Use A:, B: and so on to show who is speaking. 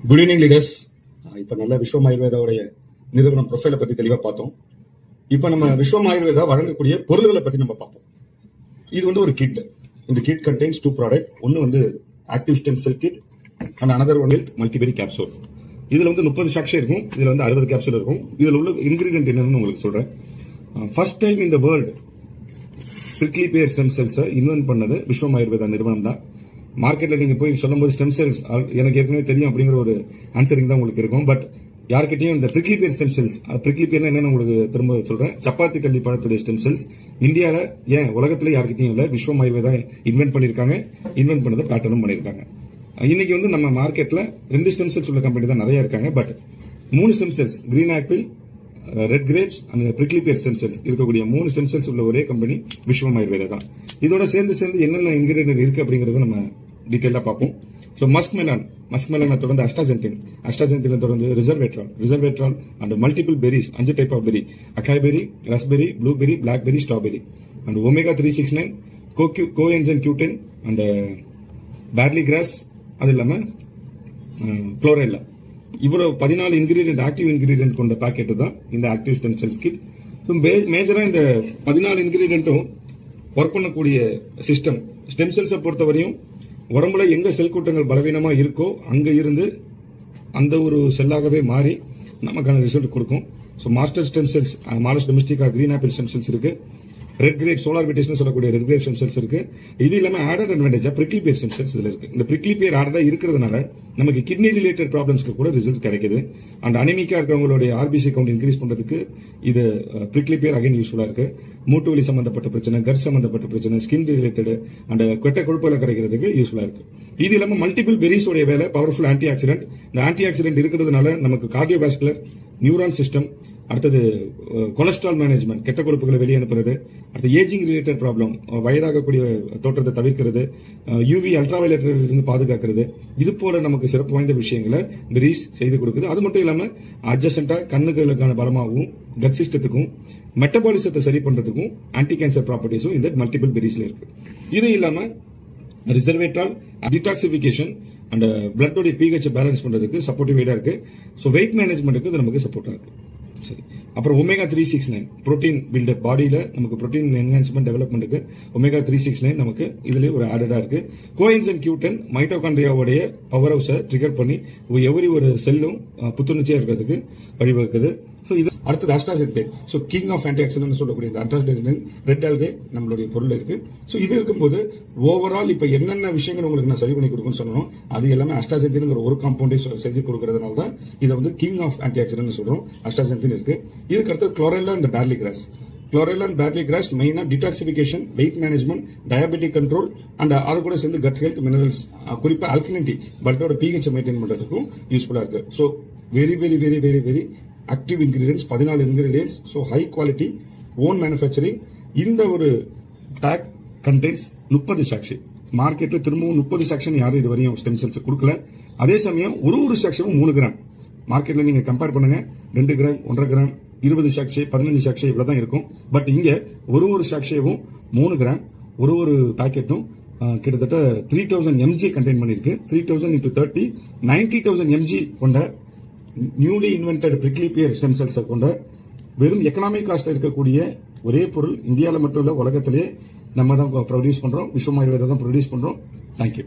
A: Good evening leaders. இப்போ நல்ல விஸ்வம் ஆயுர்வேதாவுடைய நிறுவனம் ப்ரொஃபைலை பற்றி தெளிவாக பார்த்தோம். இப்போ நம்ம விஸ்வம் ஆயுர்வேதா வழங்கக்கூடிய பொருள்களை பற்றி நம்ம பார்ப்போம். இது ஒரு கிட். இந்த கிட் கண்டெய்ன்ஸ் 2 ப்ராடக்ட். ஒன்று active stem cell kit and another one multiberry capsule. இதில் 30 சாக்ஷே இருக்கும். இதில் 60 கேப்சூல் இருக்கும். இதில் உள்ள இன்கிரீடியன்ட் என்னன்னு உங்களுக்கு சொல்கிறேன். ஃபர்ஸ்ட் டைம் இந்த world prickly pear stem செல்ஸை invent பண்ணது விஸ்வம் ஆயுர்வேதா நிறுவனம் தான். மார்க்கெட்டில் நீங்கள் போய் சொல்லும்போது ஸ்டெம் செல்ஸ் எனக்கு ஏற்கனவே தெரியும் அப்படிங்கிற ஒரு ஆன்சரிங் தான் உங்களுக்கு இருக்கும். பட் யார்கிட்டையும் இந்த prickly pear stem cells, prickly பேர்னா என்னன்னு உங்களுக்கு திரும்ப சொல்கிறேன். சப்பாத்தி கல்லி பழத்துடைய ஸ்டெம் செல்ஸ் இந்தியாவில் ஏன் உலகத்தில் யார்கிட்டையும் இல்லை, விஸ்வம் ஆயுர்வேதா இன்வென்ட் பண்ணியிருக்காங்க. இன்வென்ட் பண்ணதை பேட்டர்னும் பண்ணியிருக்காங்க. இன்னைக்கு நம்ம மார்க்கெட்டில் 2 ஸ்டெம் செல்ஸ் உள்ள கம்பெனி தான் நிறைய இருக்காங்க. But 3 stem cells, green apple, red grapes and prickly pear stem cells இருக்கக்கூடிய 3 ஸ்டெம் செல்ஸ் உள்ள ஒரே கம்பெனி விஸ்வம் ஆயுர்வேதா தான். இதோட சேர்ந்து என்னென்ன இன்கிரீடியன்ட் இருக்கு அப்படிங்கறத நம்ம டீடைலா பார்ப்போம். ஸோ மஸ்க் மெலனை தொடர்ந்து அஸ்டாசென்தின் தொடர்ந்து resveratrol and multiple berries, 5 type of berry, acai berry, raspberry, blueberry, blackberry, strawberry and omega 369, coenzyme Q10 and barley grass, அது இல்லாமல் குளோரெல்லா. இவ்வளவு 14 இன்கிரீடியன்ட், ஆக்டிவ் இன்கிரீடியன்ட் கொண்ட பாக்கெட் தான் இந்த ஆக்டிவ் ஸ்டெம் செல்ஸ் கிட். மேஜரா இந்த 14 இன்கிரீடியன்ட்டும் ஒர்க் பண்ணக்கூடிய சிஸ்டம். ஸ்டெம் செல்ஸை பொறுத்தவரையும் உடம்புல எங்க செல் கூட்டங்கள் பலவீனமா இருக்கோ அங்க இருந்து அந்த ஒரு செல்லாகவே மாறி நமக்கான ரிசல்ட் கொடுக்கும். So master stem cells, malus domestica, green apple stem cells இருக்கு. ரெட் கிரேப், சோலார் விட்டேஷன் சொல்லக்கூடிய ரெட் கிரேப் ஸ்டெம் செல்ஸ் இருக்கு. இது இல்லாம ஆடட் அட்வான்டேஜா பிரிக்லி பேர் ஸ்டெம் செல்ஸ் இதுல இருக்கு. இந்த பிரிக்லி பேர் ஆடடா இருக்கிறதுனால நமக்கு கிட்னி ரிலேட்டட் ப்ராப்ளம்ஸ்க்கு கூட ரிசல்ட் கிடைக்குது. அண்ட் அனிமிக்கா இருக்கிறவங்களுடைய ஆர்பிசி கவுண்ட் இன்க்ரீஸ் பண்றதுக்கு இது பிரிக்லி பேர் அகைன் யூஸ்ஃபுல்லா இருக்கு. மூட்டு வலி சம்பந்தப்பட்ட பிரச்சனை, கர் சம்பந்தப்பட்ட பிரச்சனை, ஸ்கின் ரிலேட்டட் அண்ட் கெட்ட கொழுப்புகளை கரைக்கிறதுக்கு யூஸ்ஃபுல்லா இருக்கு. இது இல்லாம மல்டிபிள் பெரிஸோடைய வேலை பவர்ஃபுல் ஆன்டி ஆக்சிடென்ட். இந்த ஆன்டி ஆக்சிடென்ட் இருக்கிறதுனால நமக்கு கார்டியோவாஸ்குலர், நியூரான் சிஸ்டம், அடுத்தது கொலஸ்ட்ரால் மேனேஜ்மெண்ட், கெட்ட கொழுப்புகளை வெளியே அனுப்புறது, அடுத்து ஏஜிங் ரிலேட்டட் ப்ராப்ளம், வயதாகக்கூடிய தோற்றத்தை தவிர்க்கிறது, யூவி அல்ட்ராவயலட் இருந்து பாதுகாக்கிறது, இது போல நமக்கு சிறப்பு வாய்ந்த விஷயங்களை பெரிஸ் செய்து கொடுக்குது. அது மட்டும் இல்லாம அட்ஜசென்டா கண்ணுகளுக்கான பலமாகவும், கட் சிஸ்டத்துக்கும், மெட்டபாலிசத்தை சரி பண்றதுக்கும் ஆன்டி கேன்சர் ப்ராப்பர்ட்டிஸும் இந்த மல்டிபிள் பெரிஸ்ல இருக்கு. இது இல்லாம ரிசர்வேட்ரால் டிடாக்சிபிகேஷன் அண்ட் பிளட்டோடைய pH பேலன்ஸ் பண்றதுக்கு சப்போர்ட்டிவ் வெயிட்டா இருக்கு. ஸோ வெயிட் மேனேஜ்மெண்ட்டுக்கு இது நமக்கு சப்போர்ட்டா இருக்கு. சரி, அப்புறம் ஒமேகா 369 புரோட்டீன் பில்டப், பாடியில நமக்கு புரோட்டீன் என்ஹான்ஸ்மெண்ட் டெவலப்மெண்ட்டுக்கு ஒமேகா 369 நமக்கு இதுல ஒரு ஆடடா இருக்கு. கோஎன்சைம் Q10 மைட்டோகாண்ட்ரியாவுடைய பவர் ஹவுஸை ட்ரிகர் பண்ணி எவரி ஒரு செல்லும் புத்துணர்ச்சியா இருக்கிறதுக்கு வழிவகுக்குது. ஸோ இது அடுத்தது astaxanthin. So king of antioxidant சொல்லக்கூடிய இந்த அஸ்டாசென்தின் ரெட் ஆல்கே நம்மளுடைய பொருள் இருக்கு. ஸோ இது இருக்கும்போது ஓவரால் இப்போ என்னென்ன விஷயங்கள் உங்களுக்கு நான் சரி பண்ணி கொடுக்குன்னு சொன்னோம், அது எல்லாமே அஸ்டாசென்தின் ஒரு காம்பவுண்டே செஞ்சு கொடுக்கறதுனால தான் இதை கிங் ஆஃப் ஆன்டி ஆக்சிடென்ட் சொல்றோம். அஸ்டாசென்தின் இருக்கு. இதுக்கு அடுத்து chlorella and barley grass. Chlorella and barley grass மெயினா detoxification, weight management, diabetic control and அது கூட சேர்ந்து கட் ஹெல்த், மினரல்ஸ், குறிப்பா ஆல்கலினிட்டி, பிளட்டோட pH மெயின்டைன் பண்றதுக்கும் யூஸ்ஃபுல்லா இருக்கு. So very very very very very active ingredients, 14 ingredients. So high quality, own manufacturing. இந்த ஒரு பேக் கண்டெய்ன்ஸ் 30 சாக்ஷே. மார்க்கெட்ல திரும்பவும் 30 சாக்ஷன் யாரும் இதுவரையும் ஸ்டெம் செல்ஸ் கொடுக்கல. அதே சமயம் ஒரு சாக்ஷமும் 3 கிராம். மார்க்கெட்ல நீங்க கம்பேர் பண்ணுங்க, 2 கிராம், 1.5 கிராம், 20 சாக்ஷே, 15 சாக்ஷே இவ்வளவுதான் இருக்கும். பட் இங்க ஒரு சாக்ஷேவும் 3 கிராம், ஒரு பாக்கெட்டும் கிட்டத்தட்ட 3000 mg கண்டெயின் பண்ணிருக்கு. 3000 into 30, 90,000 mg கொண்ட newly invented prickly pear stem cells கொண்ட வெறும் எக்கனாமிக் காஸ்ட்ல இருக்கக்கூடிய ஒரே பொருள் இந்தியாவில் மட்டும் இல்ல, உலகத்திலேயே நம்ம தான் ப்ரொடியூஸ் பண்றோம். விஸ்வம் ஆயுர்வேதா தான் ப்ரொடியூஸ் பண்றோம். தேங்க்யூ.